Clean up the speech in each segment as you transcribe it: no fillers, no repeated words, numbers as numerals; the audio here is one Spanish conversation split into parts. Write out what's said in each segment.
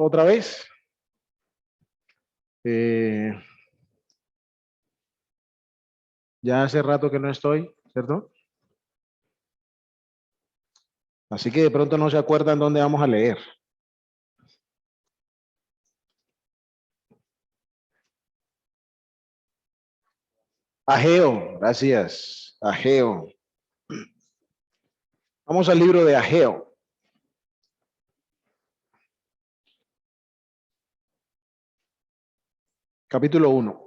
otra vez. Ya hace rato que no estoy, ¿cierto? Así que de pronto no se acuerdan dónde vamos a leer. Ageo, gracias. Ageo. Vamos al libro de Ageo. Capítulo 1.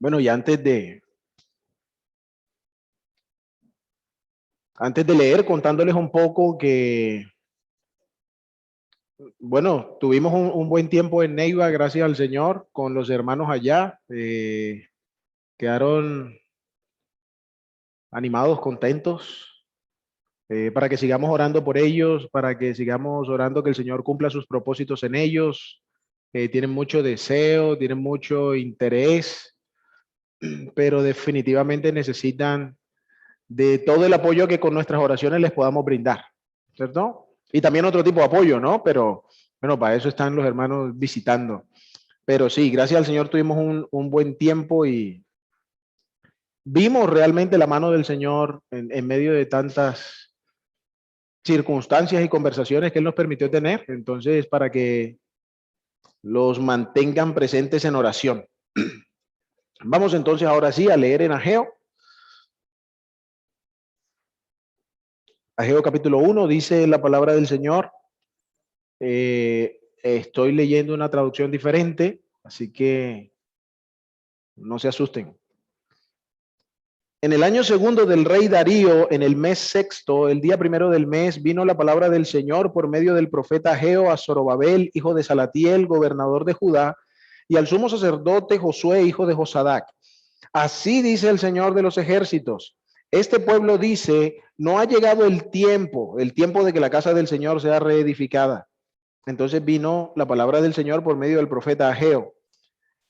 Bueno, y antes de leer, contándoles un poco que, bueno, tuvimos un buen tiempo en Neiva, gracias al Señor, con los hermanos allá. Quedaron animados, contentos, para que sigamos orando por ellos, para que sigamos orando que el Señor cumpla sus propósitos en ellos. Tienen mucho deseo, tienen mucho interés, pero definitivamente necesitan de todo el apoyo que con nuestras oraciones les podamos brindar, ¿cierto? Y también otro tipo de apoyo, ¿no? Pero bueno, para eso están los hermanos visitando. Pero sí, gracias al Señor tuvimos un buen tiempo y vimos realmente la mano del Señor en medio de tantas circunstancias y conversaciones que Él nos permitió tener. Entonces, para que los mantengan presentes en oración. Vamos entonces ahora sí a leer en Ageo. Ageo capítulo 1 dice la palabra del Señor. Estoy leyendo una traducción diferente, así que no se asusten. En el año segundo del rey Darío, en el mes sexto, el día primero del mes, vino la palabra del Señor por medio del profeta Ageo a Zorobabel, hijo de Salatiel, gobernador de Judá, y al sumo sacerdote Josué, hijo de Josadac. Así dice el Señor de los ejércitos. Este pueblo dice, no ha llegado el tiempo de que la casa del Señor sea reedificada. Entonces vino la palabra del Señor por medio del profeta Ageo.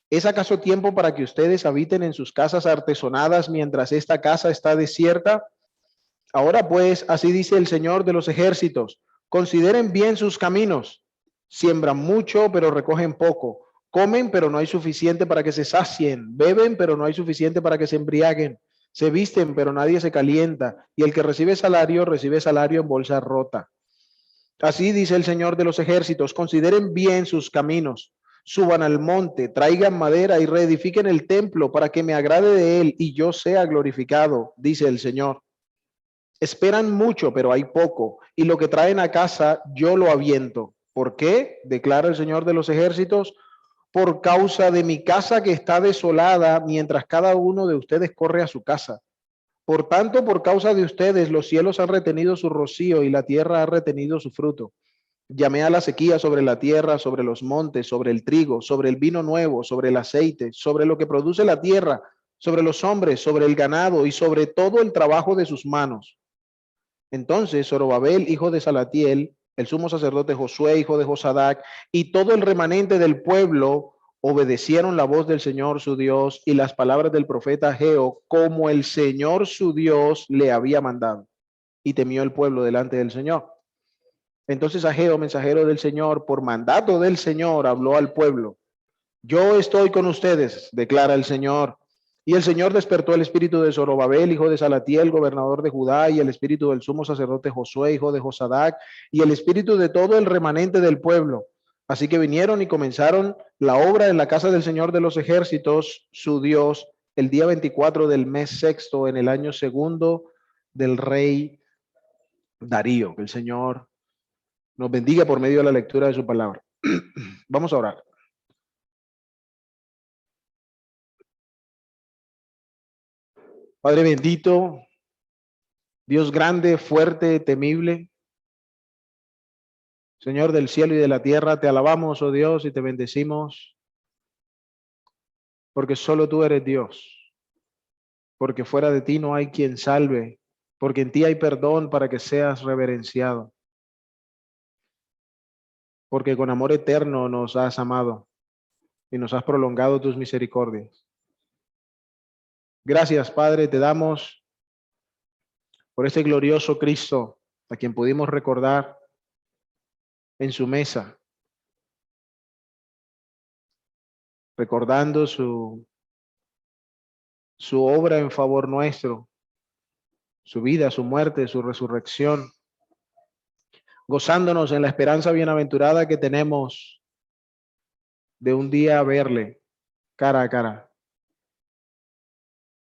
¿Es acaso tiempo para que ustedes habiten en sus casas artesonadas mientras esta casa está desierta? Ahora pues, así dice el Señor de los ejércitos, consideren bien sus caminos. Siembran mucho, pero recogen poco. Comen, pero no hay suficiente para que se sacien. Beben, pero no hay suficiente para que se embriaguen. Se visten, pero nadie se calienta. Y el que recibe salario en bolsa rota. Así dice el Señor de los ejércitos, consideren bien sus caminos. Suban al monte, traigan madera y reedifiquen el templo para que me agrade de él y yo sea glorificado, dice el Señor. Esperan mucho, pero hay poco, y lo que traen a casa yo lo aviento. ¿Por qué? Declara el Señor de los ejércitos, por causa de mi casa que está desolada, mientras cada uno de ustedes corre a su casa. Por tanto, por causa de ustedes, los cielos han retenido su rocío y la tierra ha retenido su fruto. Llamé a la sequía sobre la tierra, sobre los montes, sobre el trigo, sobre el vino nuevo, sobre el aceite, sobre lo que produce la tierra, sobre los hombres, sobre el ganado y sobre todo el trabajo de sus manos. Entonces Zorobabel, hijo de Salatiel, el sumo sacerdote Josué, hijo de Josadac, y todo el remanente del pueblo obedecieron la voz del Señor su Dios y las palabras del profeta Ageo, como el Señor su Dios le había mandado. Y temió el pueblo delante del Señor. Entonces Ageo, mensajero del Señor, por mandato del Señor, habló al pueblo. Yo estoy con ustedes, declara el Señor. Y el Señor despertó el espíritu de Zorobabel, hijo de Salatiel, gobernador de Judá, y el espíritu del sumo sacerdote Josué, hijo de Josadac, y el espíritu de todo el remanente del pueblo. Así que vinieron y comenzaron la obra en la casa del Señor de los ejércitos, su Dios, el día 24 del mes sexto, en el año segundo del rey Darío. Que el Señor nos bendiga por medio de la lectura de su palabra. Vamos a orar. Padre bendito, Dios grande, fuerte, temible, Señor del cielo y de la tierra, te alabamos, oh Dios, y te bendecimos, porque solo tú eres Dios, porque fuera de ti no hay quien salve, porque en ti hay perdón para que seas reverenciado. porque con amor eterno nos has amado y nos has prolongado tus misericordias. Gracias, Padre, te damos por este glorioso Cristo, a quien pudimos recordar en su mesa, recordando su obra en favor nuestro, su vida, su muerte, su resurrección, gozándonos en la esperanza bienaventurada que tenemos de un día verle cara a cara.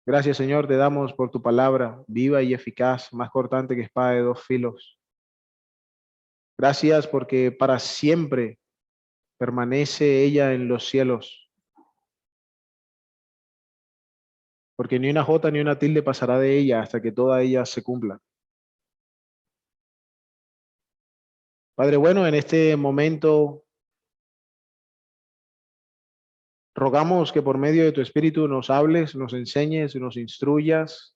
Gracias, Señor, te damos por tu palabra viva y eficaz, más cortante que espada de dos filos. Gracias porque para siempre permanece ella en los cielos, porque ni una jota ni una tilde pasará de ella hasta que toda ella se cumpla. Padre bueno, en este momento rogamos que por medio de tu Espíritu nos hables, nos enseñes, nos instruyas,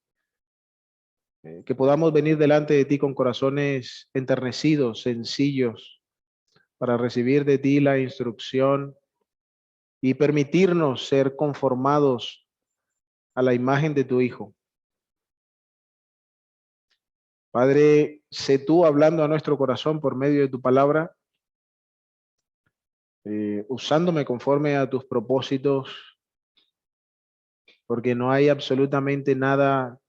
que podamos venir delante de ti con corazones enternecidos, sencillos, para recibir de ti la instrucción y permitirnos ser conformados a la imagen de tu Hijo. Padre, sé tú hablando a nuestro corazón por medio de tu palabra, usándome conforme a tus propósitos, porque no hay absolutamente nada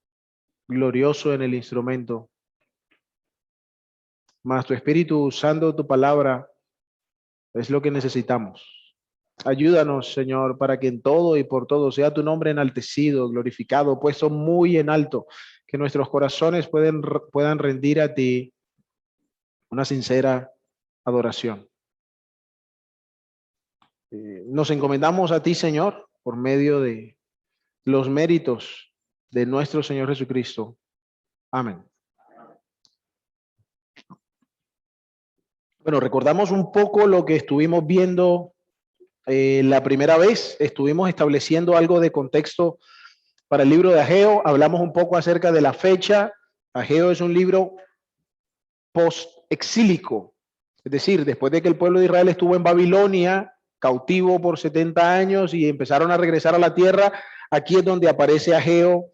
glorioso en el instrumento, mas tu Espíritu usando tu palabra es lo que necesitamos. Ayúdanos, Señor, para que en todo y por todo sea tu nombre enaltecido, glorificado, puesto muy en alto, que nuestros corazones puedan rendir a ti una sincera adoración. Nos encomendamos a ti, Señor, por medio de los méritos de nuestro Señor Jesucristo. Amén. Bueno, recordamos un poco lo que estuvimos viendo la primera vez. Estuvimos estableciendo algo de contexto para el libro de Ageo. Hablamos un poco acerca de la fecha. Ageo es un libro post-exílico, es decir, después de que el pueblo de Israel estuvo en Babilonia, cautivo por 70 años y empezaron a regresar a la tierra, aquí es donde aparece Ageo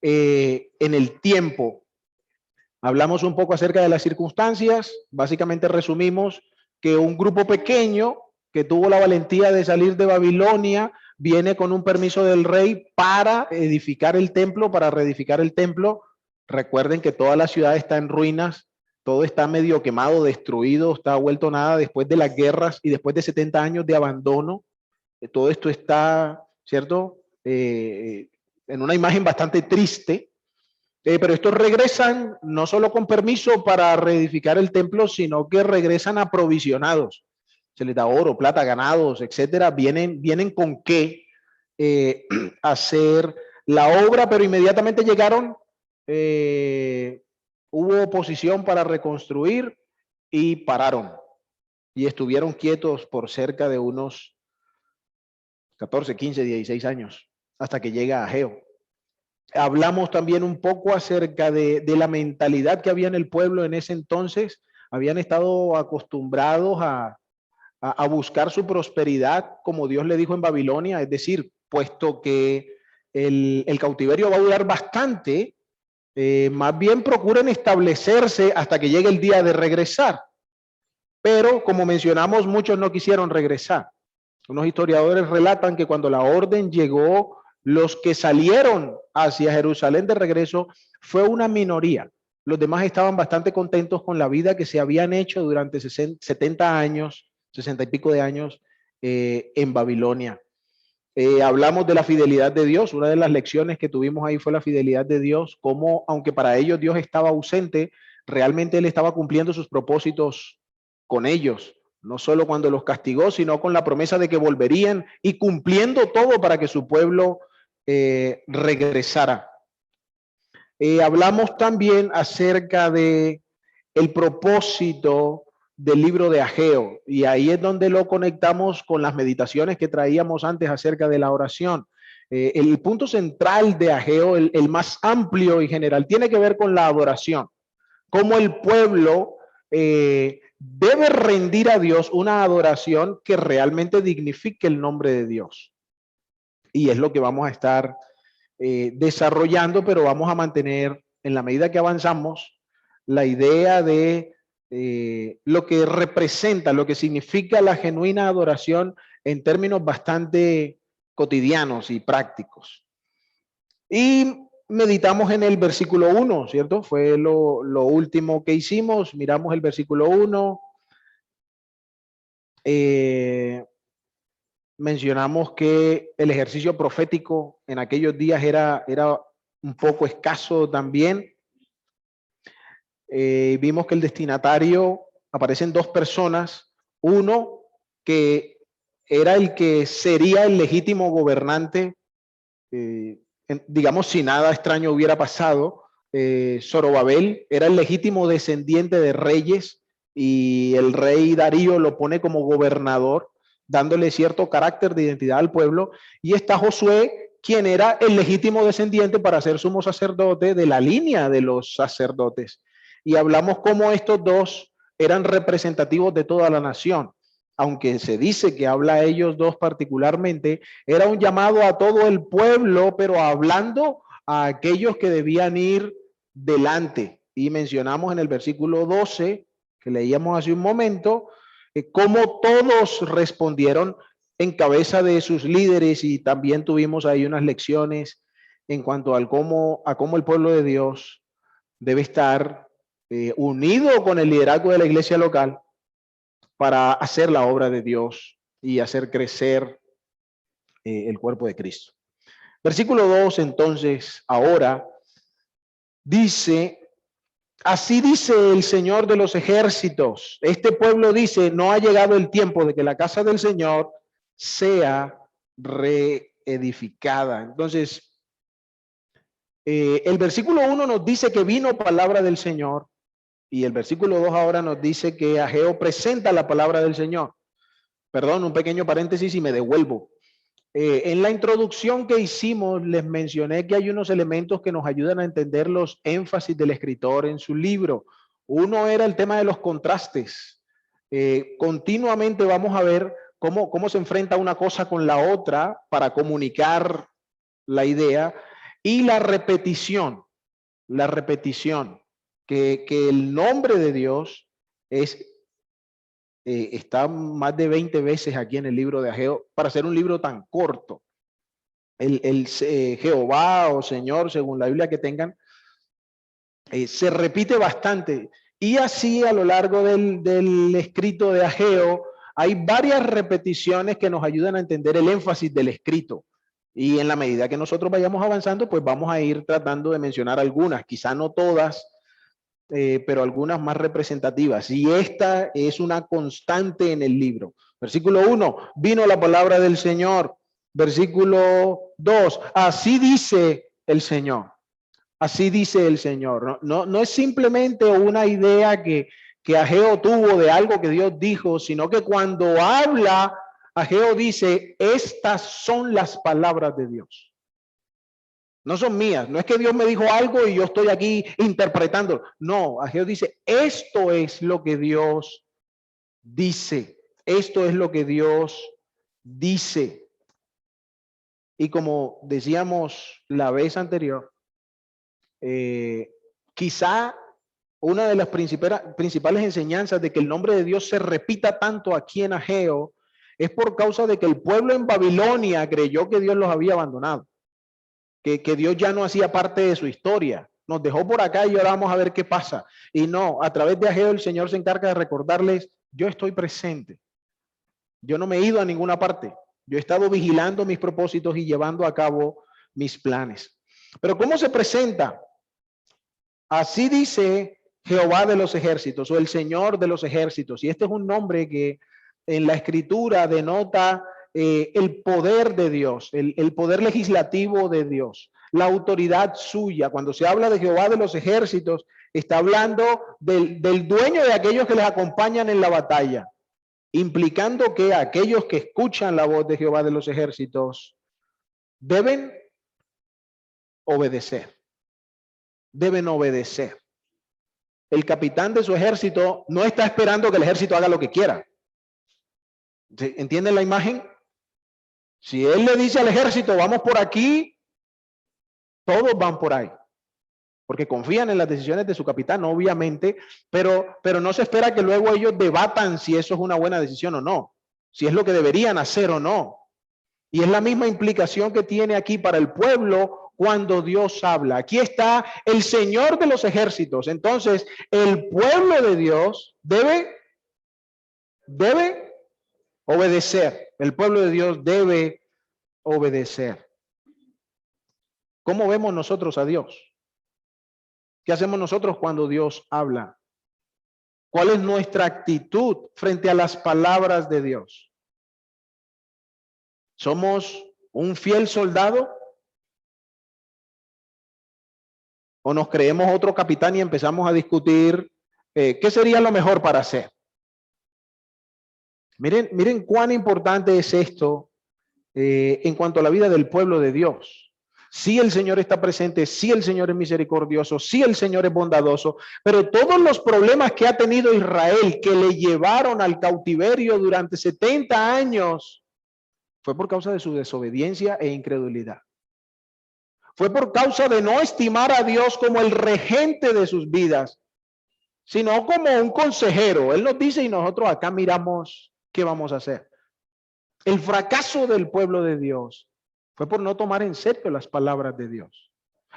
en el tiempo. Hablamos un poco acerca de las circunstancias, básicamente resumimos que un grupo pequeño que tuvo la valentía de salir de Babilonia viene con un permiso del rey para edificar el templo, para reedificar el templo. Recuerden que toda la ciudad está en ruinas, todo está medio quemado, destruido, está vuelto nada después de las guerras y después de 70 años de abandono. Todo esto está, ¿cierto? En una imagen bastante triste. Pero estos regresan no solo con permiso para reedificar el templo, sino que regresan aprovisionados. Se les da oro, plata, ganados, etcétera. Vienen con qué hacer la obra, pero inmediatamente llegaron. Hubo oposición para reconstruir y pararon. Y estuvieron quietos por cerca de unos 14, 15, 16 años, hasta que llega Ageo. Hablamos también un poco acerca de la mentalidad que había en el pueblo en ese entonces. Habían estado acostumbrados a buscar su prosperidad como Dios le dijo en Babilonia, es decir, puesto que el cautiverio va a durar bastante, más bien procuren establecerse hasta que llegue el día de regresar. Pero como mencionamos, muchos no quisieron regresar. Unos historiadores relatan que cuando la orden llegó, los que salieron hacia Jerusalén de regreso fue una minoría. Los demás estaban bastante contentos con la vida que se habían hecho durante 70 años, 60 y pico de años en Babilonia. Hablamos de la fidelidad de Dios. Una de las lecciones que tuvimos ahí fue la fidelidad de Dios, como aunque para ellos Dios estaba ausente, realmente Él estaba cumpliendo sus propósitos con ellos. No solo cuando los castigó, sino con la promesa de que volverían y cumpliendo todo para que su pueblo regresara. Hablamos también acerca de el propósito del libro de Ageo, y ahí es donde lo conectamos con las meditaciones que traíamos antes acerca de la oración. El punto central de Ageo, el más amplio y general, tiene que ver con la adoración. Cómo el pueblo debe rendir a Dios una adoración que realmente dignifique el nombre de Dios. Y es lo que vamos a estar desarrollando, pero vamos a mantener, en la medida que avanzamos, la idea de lo que representa, lo que significa la genuina adoración en términos bastante cotidianos y prácticos. Y meditamos en el versículo 1, ¿cierto? Fue lo último que hicimos. Miramos el versículo 1. Mencionamos que el ejercicio profético en aquellos días era un poco escaso también. Vimos que el destinatario, aparecen dos personas, uno que era el que sería el legítimo gobernante, digamos si nada extraño hubiera pasado. Zorobabel era el legítimo descendiente de reyes y el rey Darío lo pone como gobernador, dándole cierto carácter de identidad al pueblo, y está Josué, quien era el legítimo descendiente para ser sumo sacerdote de la línea de los sacerdotes. Y hablamos cómo estos dos eran representativos de toda la nación. Aunque se dice que habla a ellos dos particularmente, era un llamado a todo el pueblo, pero hablando a aquellos que debían ir delante. Y mencionamos en el versículo 12, que leíamos hace un momento, cómo todos respondieron en cabeza de sus líderes, y también tuvimos ahí unas lecciones en cuanto a cómo el pueblo de Dios debe estar unido con el liderazgo de la iglesia local para hacer la obra de Dios y hacer crecer el cuerpo de Cristo. Versículo 2, entonces, ahora dice: así dice el Señor de los ejércitos. Este pueblo dice: no ha llegado el tiempo de que la casa del Señor sea reedificada. Entonces, el versículo 1 nos dice que vino palabra del Señor, y el versículo 2 ahora nos dice que Ageo presenta la palabra del Señor. Perdón, un pequeño paréntesis y me devuelvo. En la introducción que hicimos les mencioné que hay unos elementos que nos ayudan a entender los énfasis del escritor en su libro. Uno era el tema de los contrastes. Continuamente vamos a ver cómo se enfrenta una cosa con la otra para comunicar la idea, y la repetición, que el nombre de Dios está más de 20 veces aquí en el libro de Ageo para hacer un libro tan corto. Jehová o Señor, según la Biblia que tengan, se repite bastante. Y así a lo largo del escrito de Ageo hay varias repeticiones que nos ayudan a entender el énfasis del escrito. Y en la medida que nosotros vayamos avanzando, pues vamos a ir tratando de mencionar algunas, quizá no todas, pero algunas más representativas. Y esta es una constante en el libro. Versículo 1, vino la palabra del Señor. Versículo 2, así dice el Señor. Así dice el Señor. No es simplemente una idea que Ageo tuvo de algo que Dios dijo, sino que cuando habla, Ageo dice: estas son las palabras de Dios. No son mías. No es que Dios me dijo algo y yo estoy aquí interpretando. No, Ageo dice: esto es lo que Dios dice. Esto es lo que Dios dice. Y como decíamos la vez anterior, quizá una de las principales enseñanzas de que el nombre de Dios se repita tanto aquí en Ageo es por causa de que el pueblo en Babilonia creyó que Dios los había abandonado, que Dios ya no hacía parte de su historia. Nos dejó por acá y ahora vamos a ver qué pasa. Y no, a través de Ageo el Señor se encarga de recordarles: yo estoy presente. Yo no me he ido a ninguna parte. Yo he estado vigilando mis propósitos y llevando a cabo mis planes. Pero ¿cómo se presenta? Así dice Jehová de los ejércitos, o el Señor de los ejércitos. Y este es un nombre que en la escritura denota el poder de Dios, el poder legislativo de Dios, la autoridad suya. Cuando se habla de Jehová de los ejércitos, está hablando del dueño de aquellos que les acompañan en la batalla, implicando que aquellos que escuchan la voz de Jehová de los ejércitos deben obedecer. Deben obedecer. el capitán de su ejército no está esperando que el ejército haga lo que quiera. ¿Entienden la imagen? Si él le dice al ejército, vamos por aquí, todos van por ahí. Porque confían en las decisiones de su capitán, obviamente, pero no se espera que luego ellos debatan si eso es una buena decisión o no, si es lo que deberían hacer o no. Y es la misma implicación que tiene aquí para el pueblo cuando Dios habla. Aquí está el Señor de los ejércitos. Entonces, el pueblo de Dios debe obedecer. El pueblo de Dios debe obedecer. ¿Cómo vemos nosotros a Dios? ¿Qué hacemos nosotros cuando Dios habla? ¿Cuál es nuestra actitud frente a las palabras de Dios? ¿Somos un fiel soldado? ¿O nos creemos otro capitán y empezamos a discutir qué sería lo mejor para hacer? Miren cuán importante es esto en cuanto a la vida del pueblo de Dios. Sí, el Señor está presente, sí, el Señor es misericordioso, sí, el Señor es bondadoso, pero todos los problemas que ha tenido Israel que le llevaron al cautiverio durante 70 años fue por causa de su desobediencia e incredulidad. Fue por causa de no estimar a Dios como el regente de sus vidas, sino como un consejero. Él nos dice y nosotros acá miramos qué vamos a hacer. El fracaso del pueblo de Dios fue por no tomar en serio las palabras de Dios.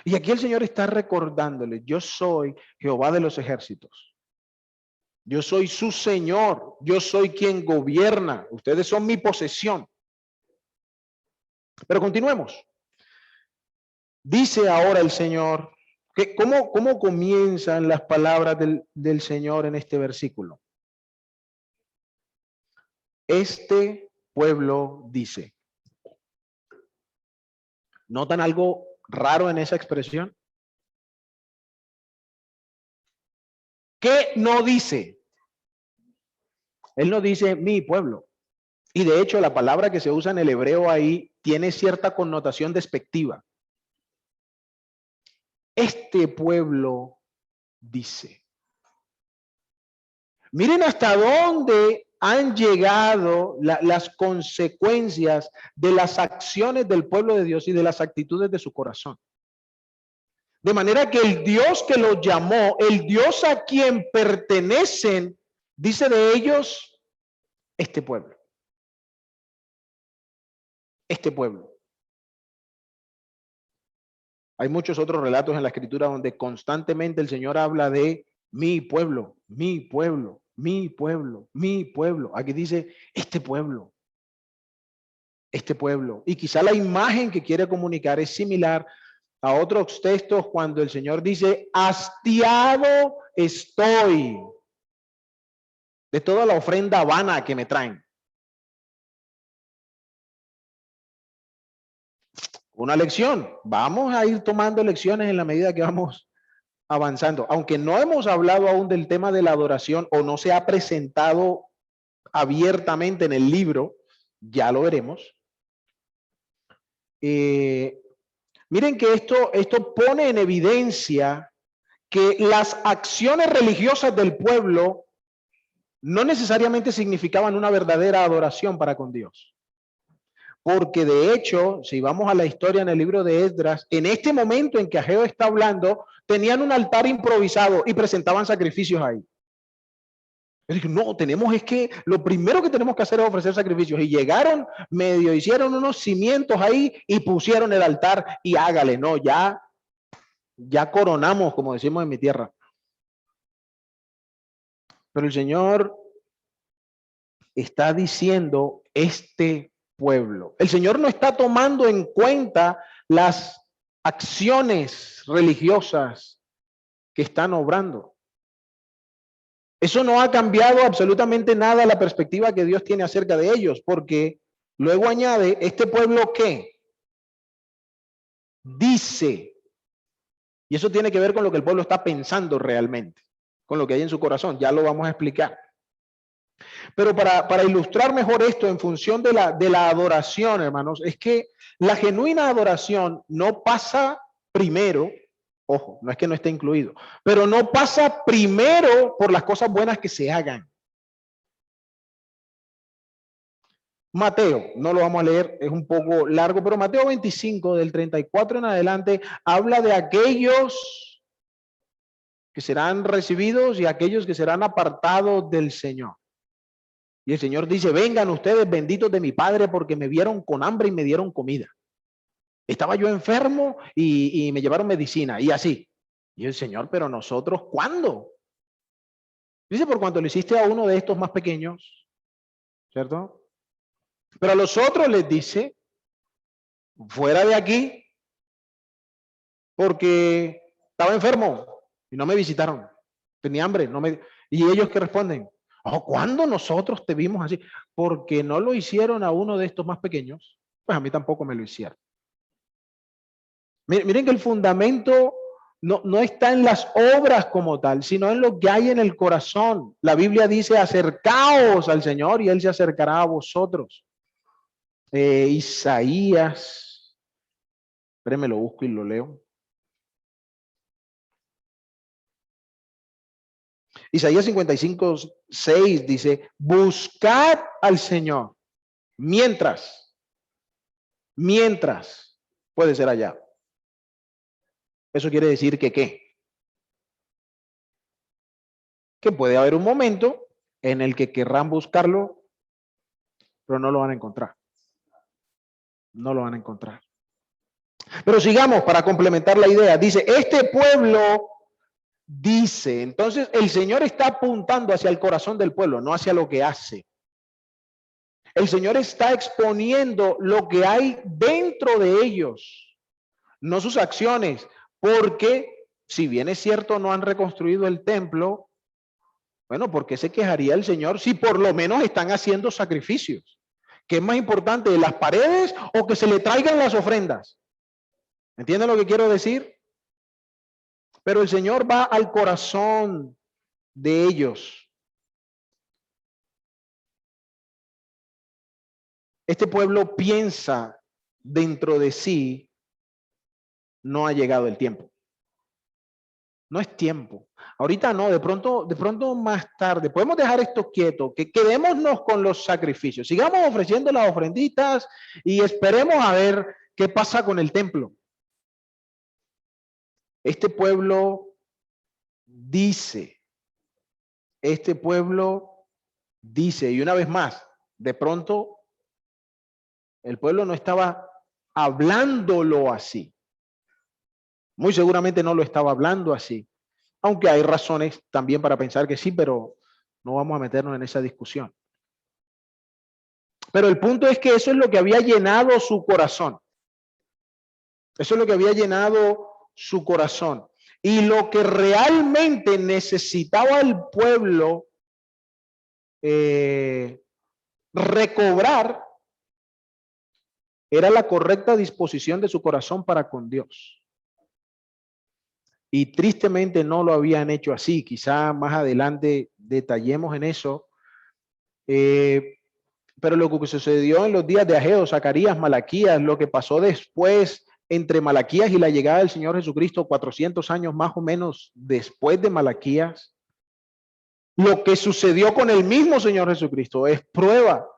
Y aquí el Señor está recordándole, yo soy Jehová de los ejércitos. Yo soy su Señor. Yo soy quien gobierna. Ustedes son mi posesión. Pero continuemos. Dice ahora el Señor, que ¿cómo comienzan las palabras del Señor en este versículo? Este pueblo dice. ¿Notan algo raro en esa expresión? ¿Qué no dice? Él no dice mi pueblo. Y de hecho la palabra que se usa en el hebreo ahí tiene cierta connotación despectiva. Este pueblo dice. Miren hasta dónde han llegado las consecuencias de las acciones del pueblo de Dios y de las actitudes de su corazón. De manera que el Dios que los llamó, el Dios a quien pertenecen, dice de ellos, este pueblo. Este pueblo. Hay muchos otros relatos en la Escritura donde constantemente el Señor habla de mi pueblo, mi pueblo, mi pueblo, mi pueblo. Aquí dice este pueblo. Este pueblo. Y quizá la imagen que quiere comunicar es similar a otros textos cuando el Señor dice, hastiado estoy de toda la ofrenda vana que me traen. Una lección. Vamos a ir tomando lecciones en la medida que vamos avanzando. Aunque no hemos hablado aún del tema de la adoración o no se ha presentado abiertamente en el libro, ya lo veremos. Miren que esto pone en evidencia que las acciones religiosas del pueblo no necesariamente significaban una verdadera adoración para con Dios. Porque de hecho, si vamos a la historia en el libro de Esdras, en este momento en que Ageo está hablando, tenían un altar improvisado y presentaban sacrificios ahí. No, lo primero que tenemos que hacer es ofrecer sacrificios. Y llegaron medio, hicieron unos cimientos ahí y pusieron el altar y hágale, no, ya coronamos, como decimos en mi tierra. Pero el Señor está diciendo este pueblo. El Señor no está tomando en cuenta las acciones religiosas que están obrando. Eso no ha cambiado absolutamente nada la perspectiva que Dios tiene acerca de ellos, porque luego añade, este pueblo ¿qué? Dice. Y eso tiene que ver con lo que el pueblo está pensando realmente, con lo que hay en su corazón. Ya lo vamos a explicar. Pero para ilustrar mejor esto en función de la adoración, hermanos, es que la genuina adoración no pasa primero Ojo, no es que no esté incluido, pero no pasa primero por las cosas buenas que se hagan. Mateo, no lo vamos a leer, es un poco largo, pero Mateo 25, del 34 en adelante, habla de aquellos que serán recibidos y aquellos que serán apartados del Señor. Y el Señor dice, vengan ustedes benditos de mi Padre porque me vieron con hambre y me dieron comida. Estaba yo enfermo y me llevaron medicina y así. Y el Señor, pero nosotros, ¿cuándo? Dice, por cuanto lo hiciste a uno de estos más pequeños, ¿cierto? Pero a los otros les dice, fuera de aquí, porque estaba enfermo y no me visitaron. Tenía hambre, no me... Y ellos que responden, oh, ¿cuándo nosotros te vimos así? Porque no lo hicieron a uno de estos más pequeños, pues a mí tampoco me lo hicieron. Miren que el fundamento no está en las obras como tal, sino en lo que hay en el corazón. La Biblia dice, acercaos al Señor y Él se acercará a vosotros. Isaías, espérenme, lo busco y lo leo. Isaías 55:6 dice, buscad al Señor mientras, puede ser allá. Eso quiere decir que ¿qué? Que puede haber un momento en el que querrán buscarlo, pero no lo van a encontrar. No lo van a encontrar. Pero sigamos para complementar la idea. Dice, este pueblo dice, entonces el Señor está apuntando hacia el corazón del pueblo, no hacia lo que hace. El Señor está exponiendo lo que hay dentro de ellos, no sus acciones, porque si bien es cierto no han reconstruido el templo, bueno, ¿por qué se quejaría el Señor si por lo menos están haciendo sacrificios? ¿Qué es más importante, las paredes o que se le traigan las ofrendas? ¿Entienden lo que quiero decir? Pero el Señor va al corazón de ellos. Este pueblo piensa dentro de sí, no ha llegado el tiempo. No es tiempo. Ahorita no, de pronto más tarde. Podemos dejar esto quieto, que quedémonos con los sacrificios. Sigamos ofreciendo las ofrenditas y esperemos a ver qué pasa con el templo. Este pueblo dice, y una vez más, de pronto el pueblo no estaba hablándolo así. Muy seguramente no lo estaba hablando así, aunque hay razones también para pensar que sí, pero no vamos a meternos en esa discusión. Pero el punto es que eso es lo que había llenado su corazón. Eso es lo que había llenado su corazón. Y lo que realmente necesitaba el pueblo recobrar era la correcta disposición de su corazón para con Dios. Y tristemente no lo habían hecho así. Quizá más adelante detallemos en eso. Pero lo que sucedió en los días de Ageo, Zacarías, Malaquías, lo que pasó después entre Malaquías y la llegada del Señor Jesucristo, 400 años más o menos después de Malaquías, lo que sucedió con el mismo Señor Jesucristo es prueba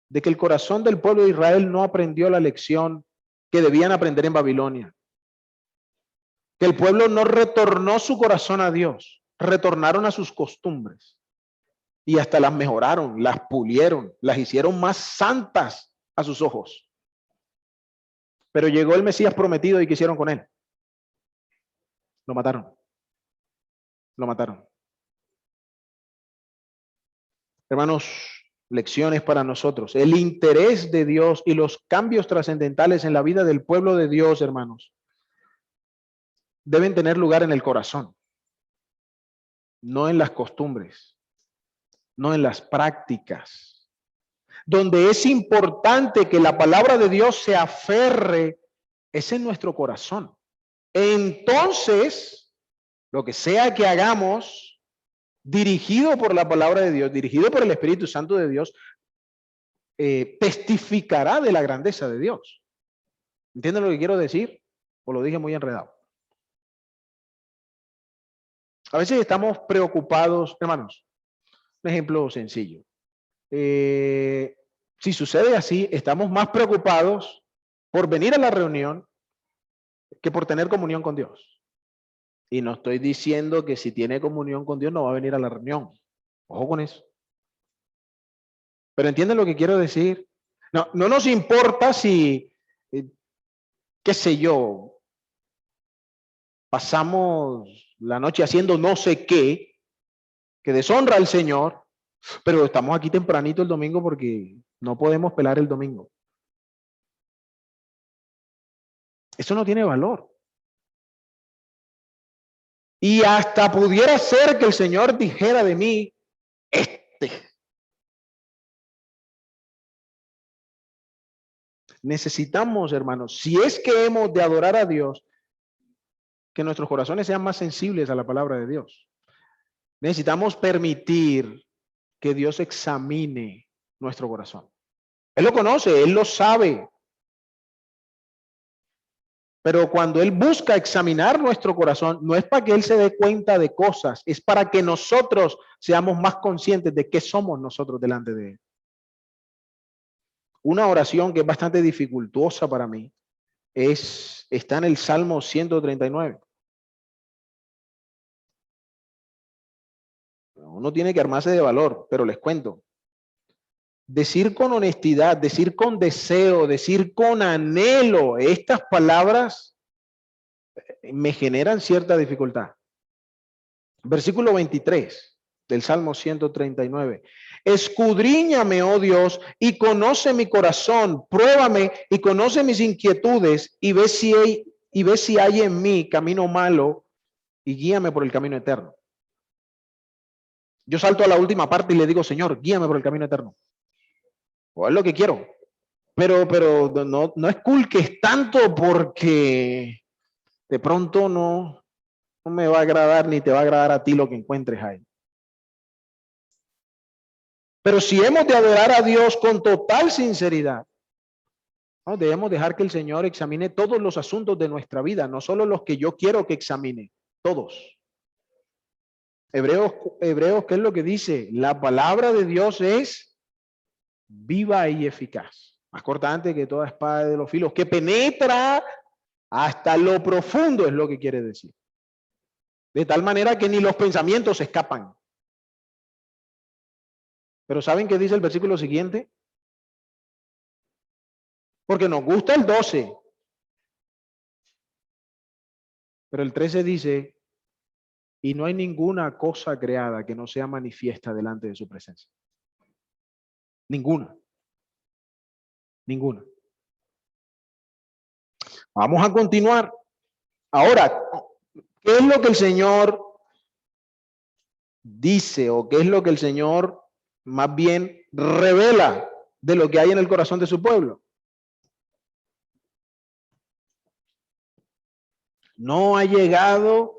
de que el corazón del pueblo de Israel no aprendió la lección que debían aprender en Babilonia. Que el pueblo no retornó su corazón a Dios, retornaron a sus costumbres y hasta las mejoraron, las pulieron, las hicieron más santas a sus ojos. Pero llegó el Mesías prometido y ¿qué hicieron con él? Lo mataron. Lo mataron. Hermanos, lecciones para nosotros. El interés de Dios y los cambios trascendentales en la vida del pueblo de Dios, hermanos, deben tener lugar en el corazón, no en las costumbres, no en las prácticas. Donde es importante que la palabra de Dios se aferre es en nuestro corazón. Entonces, lo que sea que hagamos, dirigido por la palabra de Dios, dirigido por el Espíritu Santo de Dios, testificará de la grandeza de Dios. ¿Entienden lo que quiero decir? ¿O lo dije muy enredado? A veces estamos preocupados, hermanos. Un ejemplo sencillo. Si sucede así, estamos más preocupados por venir a la reunión que por tener comunión con Dios. Y no estoy diciendo que si tiene comunión con Dios no va a venir a la reunión. Ojo con eso. Pero ¿entienden lo que quiero decir? No, no nos importa si, qué sé yo, pasamos la noche haciendo no sé qué, que deshonra al Señor, pero estamos aquí tempranito el domingo porque no podemos pelar el domingo. Eso no tiene valor. Y hasta pudiera ser que el Señor dijera de mí, necesitamos, hermanos, si es que hemos de adorar a Dios, que nuestros corazones sean más sensibles a la palabra de Dios. Necesitamos permitir que Dios examine nuestro corazón. Él lo conoce, Él lo sabe. Pero cuando Él busca examinar nuestro corazón, no es para que Él se dé cuenta de cosas, es para que nosotros seamos más conscientes de qué somos nosotros delante de Él. Una oración que es bastante dificultosa para mí está en el Salmo 139. Uno tiene que armarse de valor, pero les cuento. Decir con honestidad, decir con deseo, decir con anhelo, estas palabras me generan cierta dificultad. Versículo 23 del Salmo 139. Escudriñame, oh Dios, y conoce mi corazón, pruébame y conoce mis inquietudes y ve si hay en mí camino malo y guíame por el camino eterno. Yo salto a la última parte y le digo, Señor, guíame por el camino eterno. O es lo que quiero. Pero no es cool que es tanto porque de pronto no me va a agradar ni te va a agradar a ti lo que encuentres ahí. Pero si hemos de adorar a Dios con total sinceridad, ¿no? Debemos dejar que el Señor examine todos los asuntos de nuestra vida, no solo los que yo quiero que examine, todos. Hebreos, ¿qué es lo que dice? La palabra de Dios es viva y eficaz, más cortante que toda espada de los filos, que penetra hasta lo profundo, es lo que quiere decir. De tal manera que ni los pensamientos escapan. Pero ¿saben qué dice el versículo siguiente? Porque nos gusta el 12. Pero el 13 dice, y no hay ninguna cosa creada que no sea manifiesta delante de su presencia. Ninguna. Ninguna. Vamos a continuar. Ahora, ¿qué es lo que el Señor dice o qué es lo que el Señor más bien revela de lo que hay en el corazón de su pueblo? No ha llegado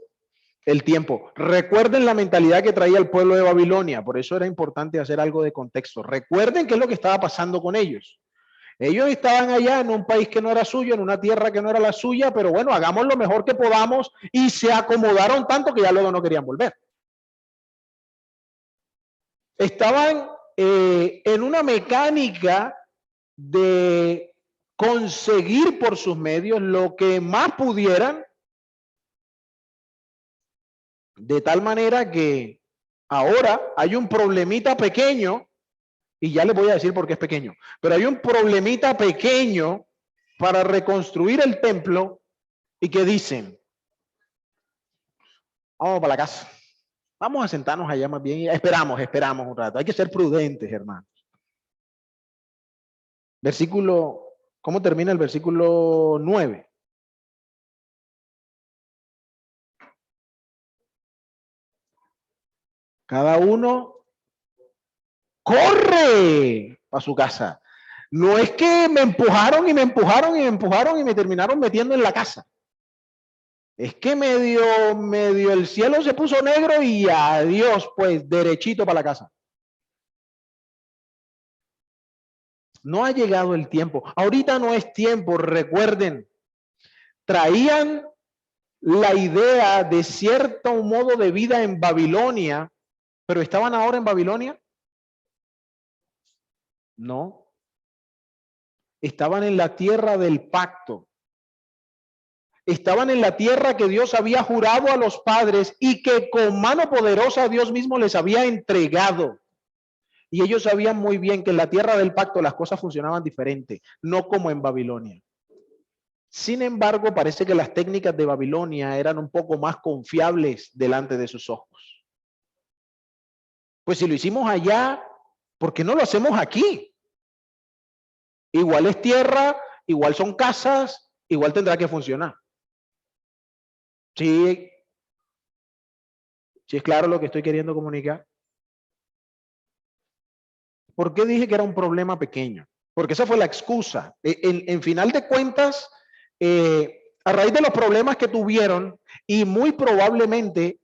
el tiempo. Recuerden la mentalidad que traía el pueblo de Babilonia, por eso era importante hacer algo de contexto. Recuerden qué es lo que estaba pasando con ellos. Ellos estaban allá en un país que no era suyo, en una tierra que no era la suya, pero bueno, hagamos lo mejor que podamos y se acomodaron tanto que ya luego no querían volver. Estaban en una mecánica de conseguir por sus medios lo que más pudieran, de tal manera que ahora hay un problemita pequeño, y ya les voy a decir por qué es pequeño, pero hay un problemita pequeño para reconstruir el templo y que dicen, vamos para la casa, vamos a sentarnos allá más bien y esperamos un rato, hay que ser prudentes, hermanos. Versículo, ¿cómo termina el versículo 9? Cada uno corre a su casa. No es que me empujaron y me empujaron y me empujaron y me terminaron metiendo en la casa. Es que medio el cielo se puso negro y adiós, pues derechito para la casa. No ha llegado el tiempo. Ahorita no es tiempo, recuerden. Traían la idea de cierto modo de vida en Babilonia, pero ¿estaban ahora en Babilonia? No. Estaban en la tierra del pacto. Estaban en la tierra que Dios había jurado a los padres y que con mano poderosa Dios mismo les había entregado. Y ellos sabían muy bien que en la tierra del pacto las cosas funcionaban diferente, no como en Babilonia. Sin embargo, parece que las técnicas de Babilonia eran un poco más confiables delante de sus ojos. Pues si lo hicimos allá, ¿por qué no lo hacemos aquí? Igual es tierra, igual son casas, igual tendrá que funcionar. Sí, sí es claro lo que estoy queriendo comunicar. ¿Por qué dije que era un problema pequeño? Porque esa fue la excusa. En final de cuentas, a raíz de los problemas que tuvieron y muy probablemente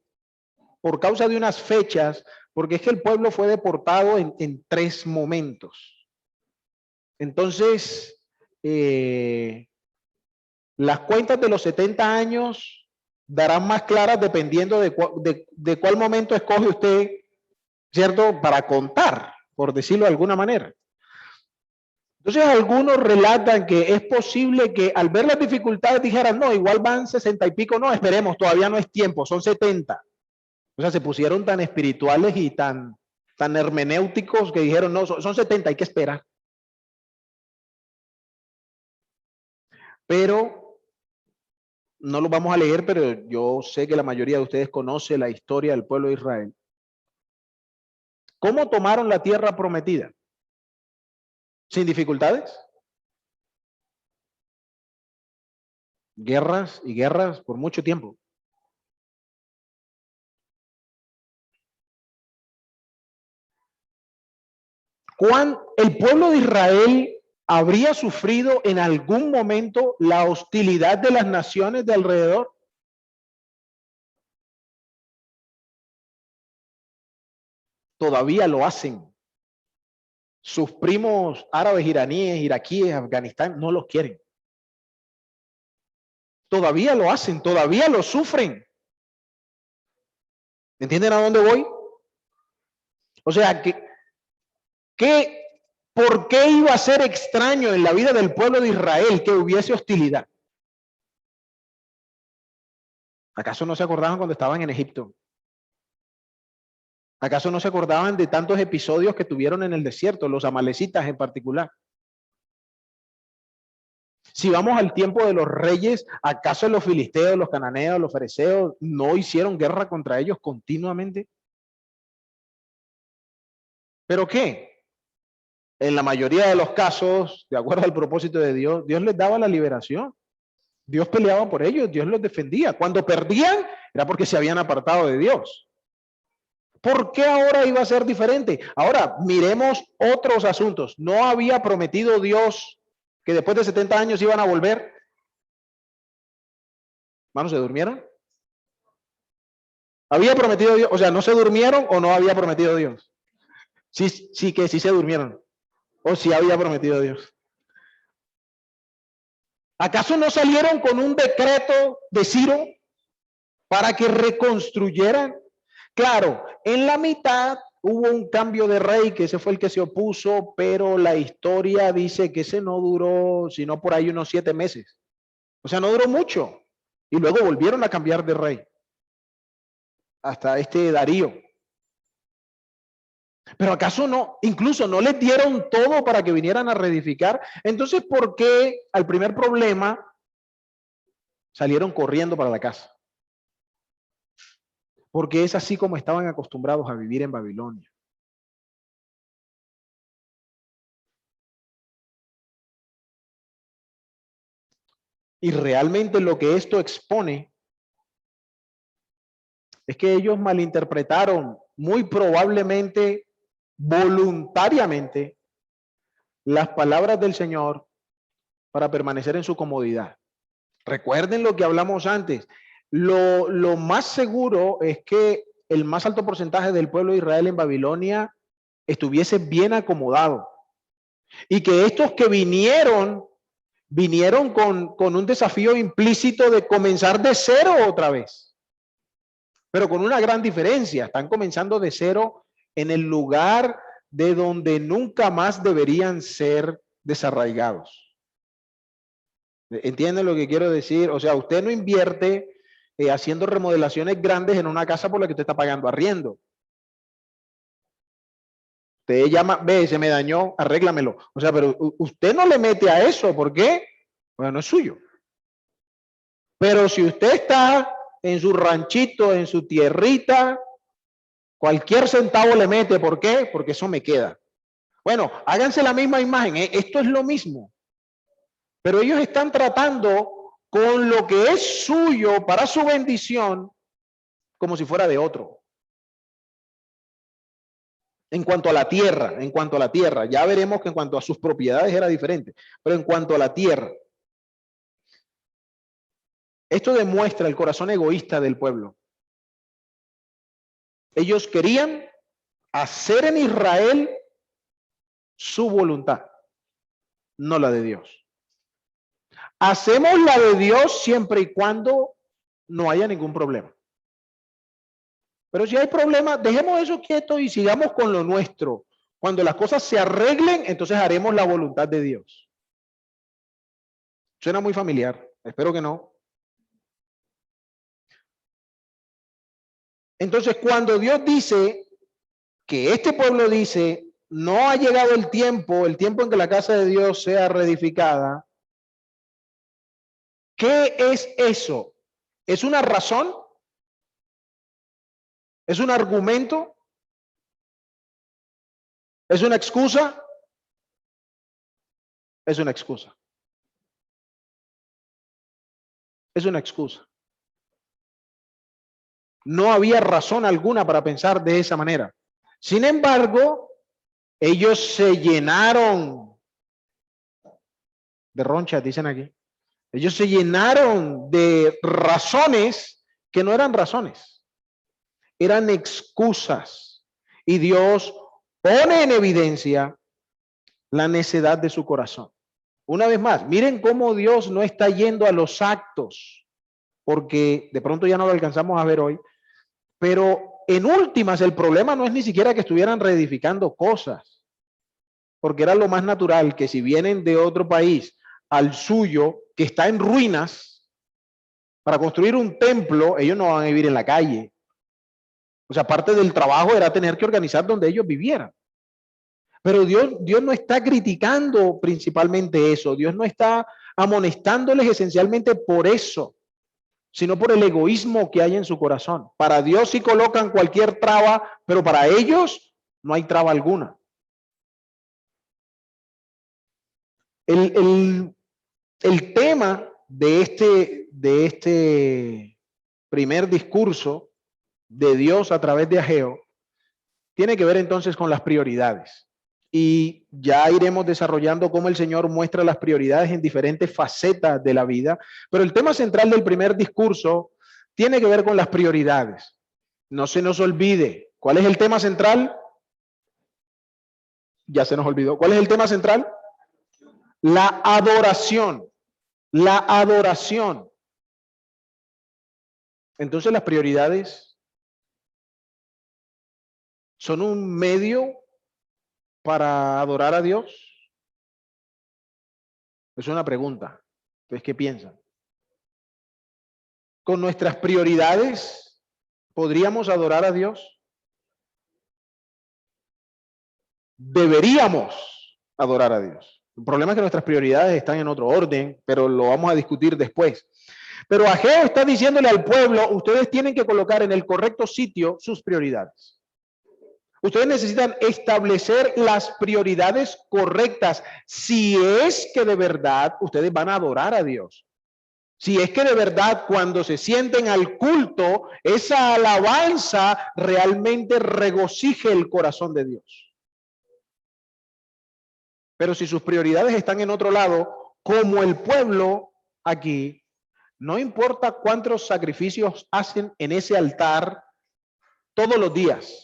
por causa de unas fechas, porque es que el pueblo fue deportado en 3 momentos. Entonces, las cuentas de los 70 años darán más claras dependiendo de cuál momento escoge usted, ¿cierto? Para contar, por decirlo de alguna manera. Entonces, algunos relatan que es posible que al ver las dificultades dijeran, no, igual van 60 y pico, no, esperemos, todavía no es tiempo, son 70. O sea, se pusieron tan espirituales y tan hermenéuticos que dijeron, no, son 70, hay que esperar. Pero no lo vamos a leer, pero yo sé que la mayoría de ustedes conoce la historia del pueblo de Israel. ¿Cómo tomaron la tierra prometida? ¿Sin dificultades? Guerras y guerras por mucho tiempo. El pueblo de Israel habría sufrido en algún momento la hostilidad de las naciones de alrededor? Todavía lo hacen. Sus primos árabes, iraníes, iraquíes, Afganistán, no los quieren. Todavía lo hacen, todavía lo sufren. ¿Entienden a dónde voy? O sea, ¿por qué iba a ser extraño en la vida del pueblo de Israel que hubiese hostilidad? ¿Acaso no se acordaban cuando estaban en Egipto? ¿Acaso no se acordaban de tantos episodios que tuvieron en el desierto, los amalecitas en particular? Si vamos al tiempo de los reyes, ¿acaso los filisteos, los cananeos, los fereceos no hicieron guerra contra ellos continuamente? ¿Pero qué? En la mayoría de los casos, de acuerdo al propósito de Dios, Dios les daba la liberación. Dios peleaba por ellos, Dios los defendía. Cuando perdían, era porque se habían apartado de Dios. ¿Por qué ahora iba a ser diferente? Ahora, miremos otros asuntos. ¿No había prometido Dios que después de 70 años iban a volver? Hermanos, ¿se durmieron? ¿Había prometido Dios? O sea, ¿no se durmieron o no había prometido Dios? Sí que sí se durmieron. O sí había prometido Dios. ¿Acaso no salieron con un decreto de Ciro para que reconstruyeran? Claro, en la mitad hubo un cambio de rey, que ese fue el que se opuso, pero la historia dice que ese no duró, sino por ahí unos 7 meses. O sea, no duró mucho. Y luego volvieron a cambiar de rey. Hasta este Darío. Pero ¿acaso no? Incluso no les dieron todo para que vinieran a reedificar. Entonces, ¿por qué al primer problema salieron corriendo para la casa? Porque es así como estaban acostumbrados a vivir en Babilonia. Y realmente lo que esto expone es que ellos malinterpretaron muy probablemente, voluntariamente, las palabras del Señor para permanecer en su comodidad. Recuerden lo que hablamos antes. Lo más seguro es que el más alto porcentaje del pueblo de Israel en Babilonia estuviese bien acomodado. Y que estos que vinieron vinieron con un desafío implícito de comenzar de cero otra vez, pero con una gran diferencia. Están comenzando de cero en el lugar de donde nunca más deberían ser desarraigados. ¿Entienden lo que quiero decir? O sea, usted no invierte haciendo remodelaciones grandes en una casa por la que usted está pagando arriendo. Usted llama, ve, se me dañó, arréglamelo. O sea, pero usted no le mete a eso. ¿Por qué? Bueno, no es suyo. Pero si usted está en su ranchito, en su tierrita, cualquier centavo le mete. ¿Por qué? Porque eso me queda. Bueno, háganse la misma imagen. Esto es lo mismo. Pero ellos están tratando con lo que es suyo para su bendición como si fuera de otro. En cuanto a la tierra, ya veremos que en cuanto a sus propiedades era diferente, pero en cuanto a la tierra, esto demuestra el corazón egoísta del pueblo. Ellos querían hacer en Israel su voluntad, no la de Dios. Hacemos la de Dios siempre y cuando no haya ningún problema. Pero si hay problema, dejemos eso quieto y sigamos con lo nuestro. Cuando las cosas se arreglen, entonces haremos la voluntad de Dios. Suena muy familiar, espero que no. Entonces, cuando Dios dice que este pueblo dice, no ha llegado el tiempo en que la casa de Dios sea reedificada, ¿qué es eso? ¿Es una razón? ¿Es un argumento? ¿Es una excusa? Es una excusa. Es una excusa. No había razón alguna para pensar de esa manera. Sin embargo, ellos se llenaron de ronchas, dicen aquí. Ellos se llenaron de razones que no eran razones. Eran excusas. Y Dios pone en evidencia la necedad de su corazón. Una vez más, miren cómo Dios no está yendo a los actos, porque de pronto ya no lo alcanzamos a ver hoy, pero en últimas el problema no es ni siquiera que estuvieran reedificando cosas, porque era lo más natural que si vienen de otro país al suyo, que está en ruinas, para construir un templo, ellos no van a vivir en la calle. O sea, parte del trabajo era tener que organizar donde ellos vivieran. Pero Dios no está criticando principalmente eso. Dios no está amonestándoles esencialmente por eso, sino por el egoísmo que hay en su corazón. Para Dios sí colocan cualquier traba, pero para ellos no hay traba alguna. El tema de este primer discurso de Dios a través de Ageo tiene que ver entonces con las prioridades. Y ya iremos desarrollando cómo el Señor muestra las prioridades en diferentes facetas de la vida. Pero el tema central del primer discurso tiene que ver con las prioridades. No se nos olvide. ¿Cuál es el tema central? Ya se nos olvidó. ¿Cuál es el tema central? La adoración. La adoración. Entonces las prioridades son un medio para adorar a Dios. Es una pregunta. Entonces, ¿qué piensan? ¿Con nuestras prioridades podríamos adorar a Dios? Deberíamos adorar a Dios. El problema es que nuestras prioridades están en otro orden, pero lo vamos a discutir después. Pero Ageo está diciéndole al pueblo, ustedes tienen que colocar en el correcto sitio sus prioridades. Ustedes necesitan establecer las prioridades correctas si es que de verdad ustedes van a adorar a Dios. Si es que de verdad cuando se sienten al culto, esa alabanza realmente regocije el corazón de Dios. Pero si sus prioridades están en otro lado, como el pueblo aquí, no importa cuántos sacrificios hacen en ese altar todos los días,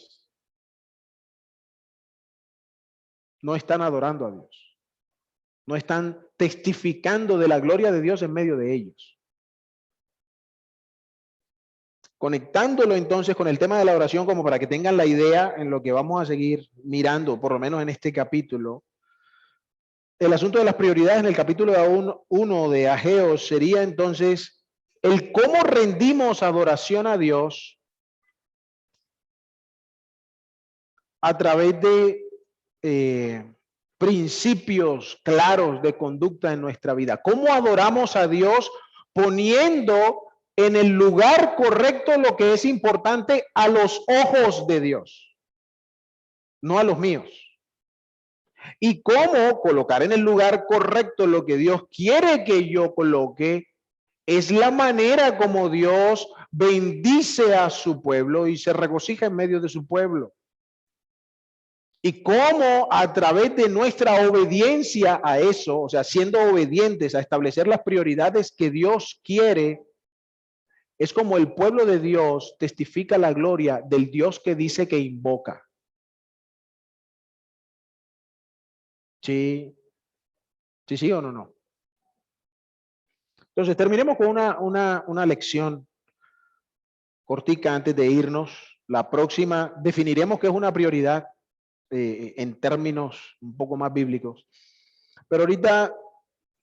no están adorando a Dios. No están testificando de la gloria de Dios en medio de ellos. Conectándolo entonces con el tema de la oración, como para que tengan la idea en lo que vamos a seguir mirando, por lo menos en este capítulo. El asunto de las prioridades en el capítulo 1 de Ageo sería entonces el cómo rendimos adoración a Dios a través de principios claros de conducta en nuestra vida. ¿Cómo adoramos a Dios poniendo en el lugar correcto lo que es importante a los ojos de Dios, no a los míos? Y cómo colocar en el lugar correcto lo que Dios quiere que yo coloque es la manera como Dios bendice a su pueblo y se regocija en medio de su pueblo. Y cómo a través de nuestra obediencia a eso, o sea, siendo obedientes a establecer las prioridades que Dios quiere, es como el pueblo de Dios testifica la gloria del Dios que dice que invoca. Sí, sí o no. Entonces, terminemos con una lección cortica antes de irnos. La próxima definiremos qué es una prioridad en términos un poco más bíblicos. Pero ahorita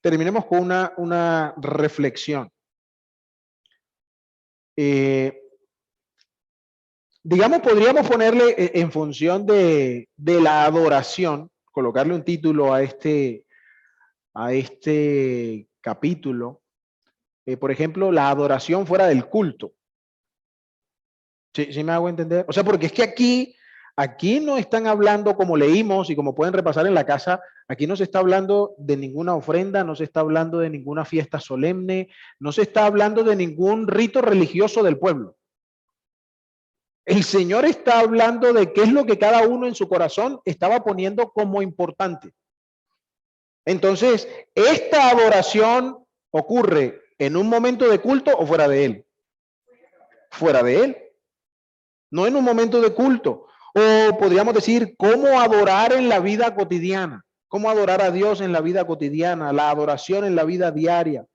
terminemos con una reflexión. Digamos, podríamos ponerle en función de la adoración, colocarle un título a este capítulo. Por ejemplo, la adoración fuera del culto. ¿Sí me hago entender? O sea, porque es que aquí no están hablando, como leímos y como pueden repasar en la casa, aquí no se está hablando de ninguna ofrenda, no se está hablando de ninguna fiesta solemne, no se está hablando de ningún rito religioso del pueblo. El Señor está hablando de qué es lo que cada uno en su corazón estaba poniendo como importante. Entonces, esta adoración ocurre en un momento de culto o fuera de él. Fuera de él. No en un momento de culto. O podríamos decir, cómo adorar en la vida cotidiana. Cómo adorar a Dios en la vida cotidiana. La adoración en la vida diaria.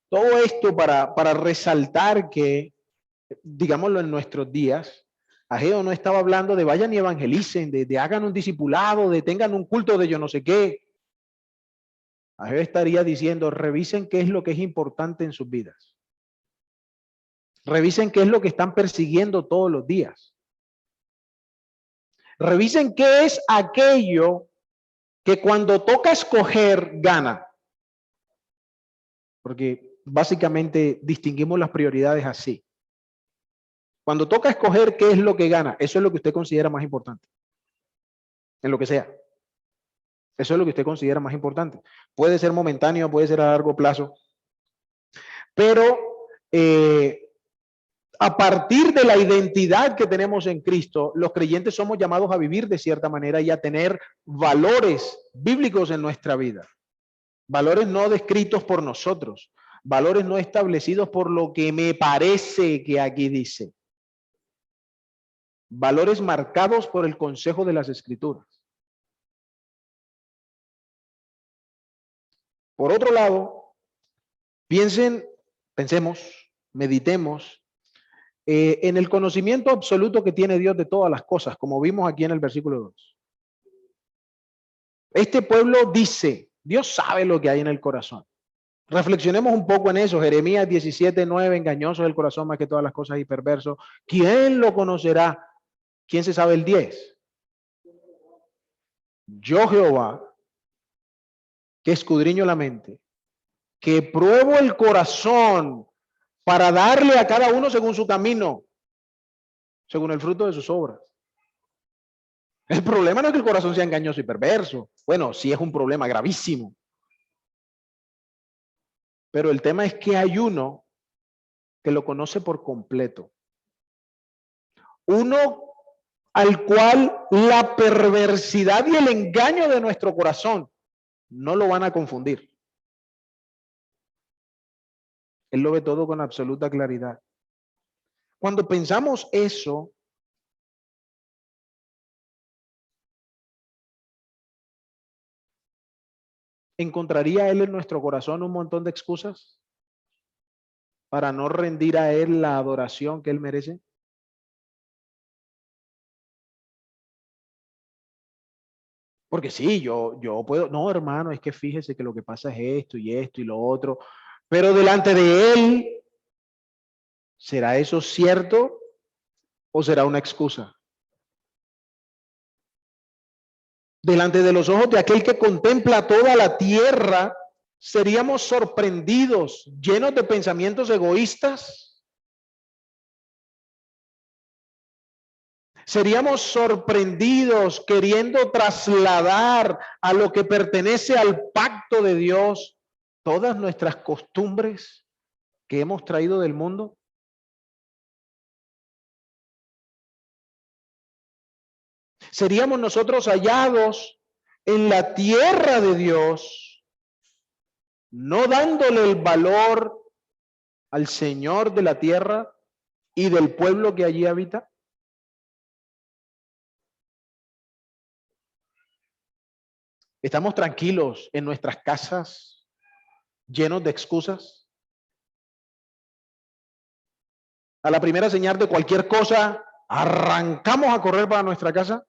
Todo esto para resaltar que, digámoslo en nuestros días, Ageo no estaba hablando de vayan y evangelicen, de hagan un discipulado, de tengan un culto de yo no sé qué. Ageo estaría diciendo, revisen qué es lo que es importante en sus vidas. Revisen qué es lo que están persiguiendo todos los días. Revisen qué es aquello que cuando toca escoger gana. Porque básicamente distinguimos las prioridades así. Cuando toca escoger qué es lo que gana, eso es lo que usted considera más importante. En lo que sea. Eso es lo que usted considera más importante. Puede ser momentáneo, puede ser a largo plazo. Pero a partir de la identidad que tenemos en Cristo, los creyentes somos llamados a vivir de cierta manera y a tener valores bíblicos en nuestra vida. Valores no descritos por nosotros. Valores no establecidos por lo que me parece que aquí dice. Valores marcados por el consejo de las Escrituras. Por otro lado, pensemos, meditemos en el conocimiento absoluto que tiene Dios de todas las cosas, como vimos aquí en el versículo 2. Este pueblo dice, Dios sabe lo que hay en el corazón. Reflexionemos un poco en eso. Jeremías 17:9, engañoso es el corazón más que todas las cosas y perverso. ¿Quién lo conocerá? ¿Quién se sabe el 10? Yo Jehová, que escudriño la mente, que pruebo el corazón para darle a cada uno según su camino, según el fruto de sus obras. El problema no es que el corazón sea engañoso y perverso. Bueno, sí es un problema gravísimo. Pero el tema es que hay uno que lo conoce por completo. Uno al cual la perversidad y el engaño de nuestro corazón no lo van a confundir. Él lo ve todo con absoluta claridad. Cuando pensamos eso, ¿Encontraría Él en nuestro corazón un montón de excusas para no rendir a Él la adoración que Él merece? Porque sí, yo puedo, no, hermano, es que fíjese que lo que pasa es esto y lo otro, pero delante de Él, ¿será eso cierto o será una excusa? Delante de los ojos de aquel que contempla toda la tierra, ¿seríamos sorprendidos, llenos de pensamientos egoístas? ¿Seríamos sorprendidos queriendo trasladar a lo que pertenece al pacto de Dios todas nuestras costumbres que hemos traído del mundo? ¿Seríamos nosotros hallados en la tierra de Dios, no dándole el valor al Señor de la tierra y del pueblo que allí habita? ¿Estamos tranquilos en nuestras casas, llenos de excusas? A la primera señal de cualquier cosa, arrancamos a correr para nuestra casa.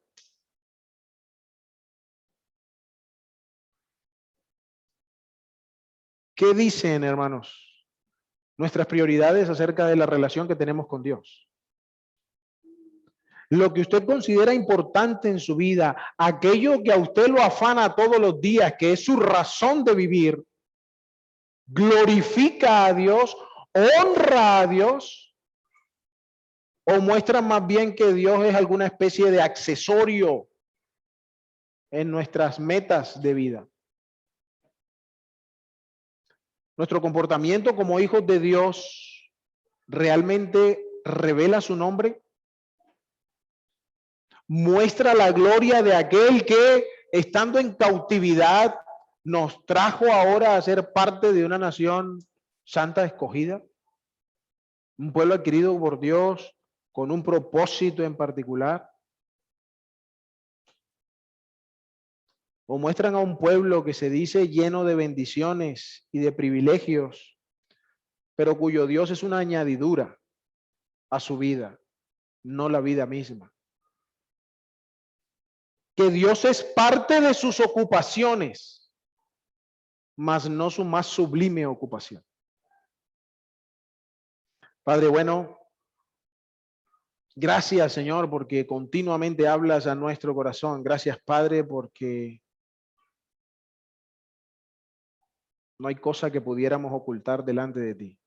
¿Qué dicen, hermanos, nuestras prioridades acerca de la relación que tenemos con Dios? Lo que usted considera importante en su vida, aquello que a usted lo afana todos los días, que es su razón de vivir, glorifica a Dios, honra a Dios, o muestra más bien que Dios es alguna especie de accesorio en nuestras metas de vida. Nuestro comportamiento como hijos de Dios realmente revela su nombre, muestra la gloria de aquel que, estando en cautividad, nos trajo ahora a ser parte de una nación santa escogida, un pueblo adquirido por Dios con un propósito en particular. O muestran a un pueblo que se dice lleno de bendiciones y de privilegios, pero cuyo Dios es una añadidura a su vida, no la vida misma. Que Dios es parte de sus ocupaciones, mas no su más sublime ocupación. Padre bueno, gracias Señor porque continuamente hablas a nuestro corazón. Gracias Padre porque no hay cosa que pudiéramos ocultar delante de ti.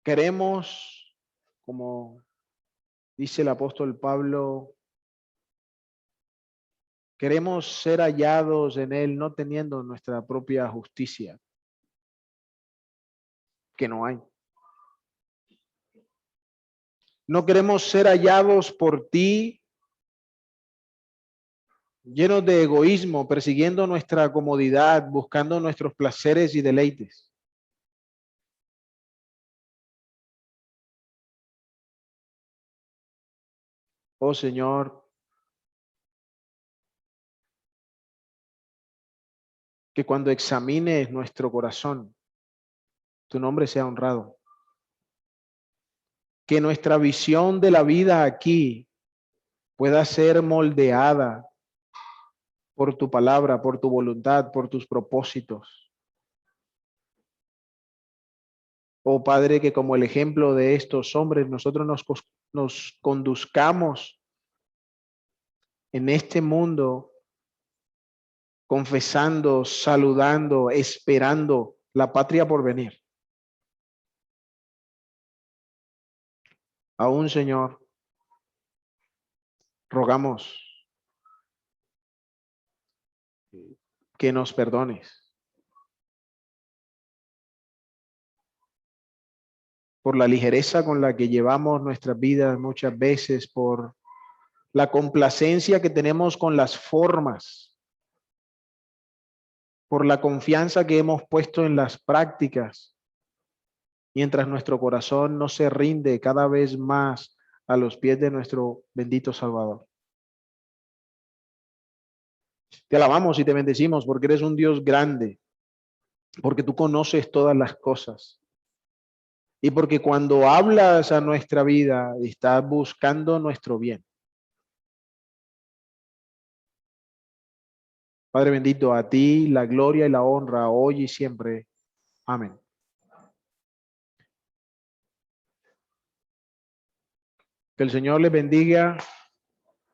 Queremos, como dice el apóstol Pablo, queremos ser hallados en Él, no teniendo nuestra propia justicia, que no hay. No queremos ser hallados por ti, llenos de egoísmo, persiguiendo nuestra comodidad, buscando nuestros placeres y deleites. Oh Señor, que cuando examines nuestro corazón, tu nombre sea honrado. Que nuestra visión de la vida aquí pueda ser moldeada por tu palabra, por tu voluntad, por tus propósitos. Oh Padre, que como el ejemplo de estos hombres, nosotros nos conduzcamos en este mundo confesando, saludando, esperando la patria por venir. Aún, Señor, rogamos que nos perdones por la ligereza con la que llevamos nuestras vidas muchas veces, por la complacencia que tenemos con las formas, por la confianza que hemos puesto en las prácticas, mientras nuestro corazón no se rinde cada vez más a los pies de nuestro bendito Salvador. Te alabamos y te bendecimos porque eres un Dios grande, porque tú conoces todas las cosas. Y porque cuando hablas a nuestra vida, estás buscando nuestro bien. Padre bendito, a ti la gloria y la honra hoy y siempre. Amén. Que el Señor les bendiga